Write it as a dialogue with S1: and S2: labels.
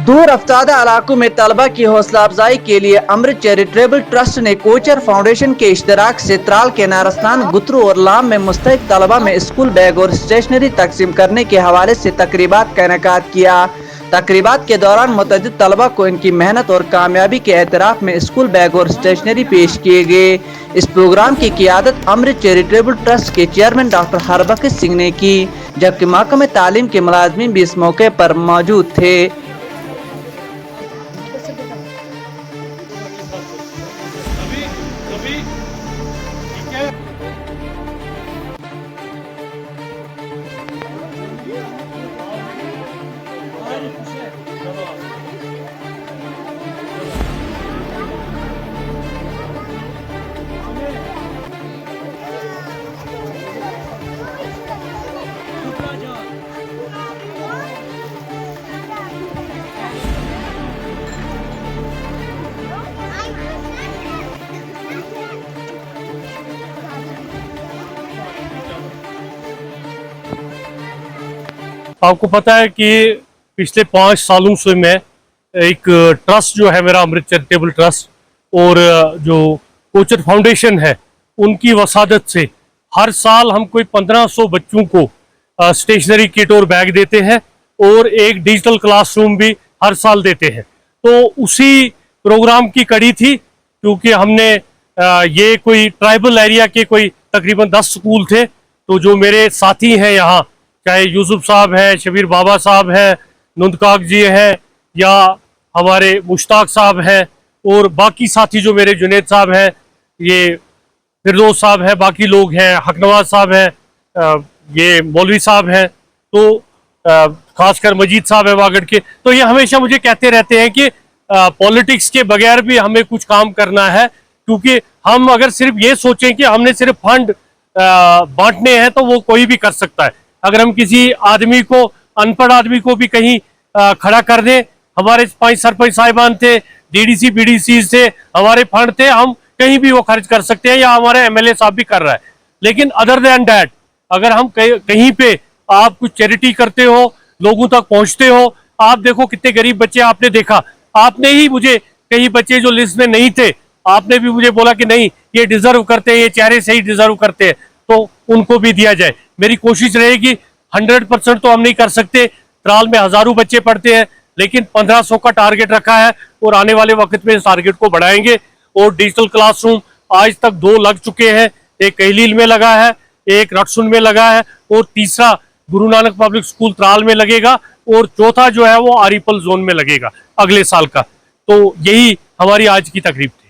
S1: दूर अफ्तादा इलाकों में तलबा की हौसला अफजाई के लिए अमृत चैरिटेबल ट्रस्ट ने कोचर फाउंडेशन के इश्तराक से त्राल के नारस्तान, गुतरू और लाम में मुस्तहिक तलबा में स्कूल बैग और स्टेशनरी तकसीम करने के हवाले से तकरीबात का इनेकाद किया। तकरीबात के दौरान मुतअद्दिद तलबा को इनकी मेहनत और कामयाबी के एतराफ़ में स्कूल बैग और स्टेशनरी पेश किए गए। इस प्रोग्राम की क़ियादत अमृत चैरिटेबल ट्रस्ट के चेयरमैन डॉक्टर हरबख्श सिंह ने की, जबकि महकमे तालीम के मुलाजमीन भी इस मौके पर मौजूद थे।
S2: ठीक है। आपको पता है कि पिछले 5 सालों से मैं एक ट्रस्ट जो है मेरा अमृत चैरिटेबल ट्रस्ट और जो कोचर फाउंडेशन है उनकी वसादत से हर साल हम कोई 1500 बच्चों को स्टेशनरी किट और बैग देते हैं और एक डिजिटल क्लासरूम भी हर साल देते हैं। तो उसी प्रोग्राम की कड़ी थी, क्योंकि हमने ये कोई ट्राइबल एरिया के कोई तकरीबन 10 स्कूल थे। तो जो मेरे साथी हैं यहाँ, चाहे यूसुफ साहब हैं, शबीर बाबा साहब हैं, नुंदकाक जी हैं, या हमारे मुश्ताक साहब हैं, और बाकी साथी जो मेरे जुनेद साहब हैं, ये फिरदौस साहब हैं, बाकी लोग हैं, हकनवाज साहब हैं, ये मौलवी साहब हैं, तो खासकर मजीद साहब है वागड़ के। तो ये हमेशा मुझे कहते रहते हैं कि पॉलिटिक्स के बगैर भी हमें कुछ काम करना है, क्योंकि हम अगर सिर्फ ये सोचें कि हमने सिर्फ फंड बांटने हैं तो वो कोई भी कर सकता है। अगर हम किसी आदमी को, अनपढ़ आदमी को भी कहीं खड़ा कर दें, हमारे 5 सरपंच साहिबान थे, डीडीसी बीडीसी थे, हमारे फंड थे, हम कहीं भी वो खर्च कर सकते हैं, या हमारे एमएलए साहब भी कर रहा है। लेकिन अदर देन दैट, अगर हम कहीं पे आप कुछ चैरिटी करते हो, लोगों तक पहुंचते हो, आप देखो कितने गरीब बच्चे आपने देखा। आपने ही मुझे, कई बच्चे जो लिस्ट में नहीं थे, आपने भी मुझे बोला कि नहीं ये डिजर्व करते हैं, ये चेहरे से ही डिजर्व करते हैं, तो उनको भी दिया जाए। मेरी कोशिश रहेगी, 100% तो हम नहीं कर सकते, त्राल में हजारों बच्चे पढ़ते हैं, लेकिन 1500 का टारगेट रखा है और आने वाले वक्त में इस टारगेट को बढ़ाएंगे। और डिजिटल क्लासरूम आज तक 2 लग चुके हैं, एक कहलील में लगा है, एक रटसुन में लगा है, और तीसरा गुरु नानक पब्लिक स्कूल त्राल में लगेगा, और चौथा जो है वो आरिपल जोन में लगेगा अगले साल का। तो यही हमारी आज की तकरीब थी।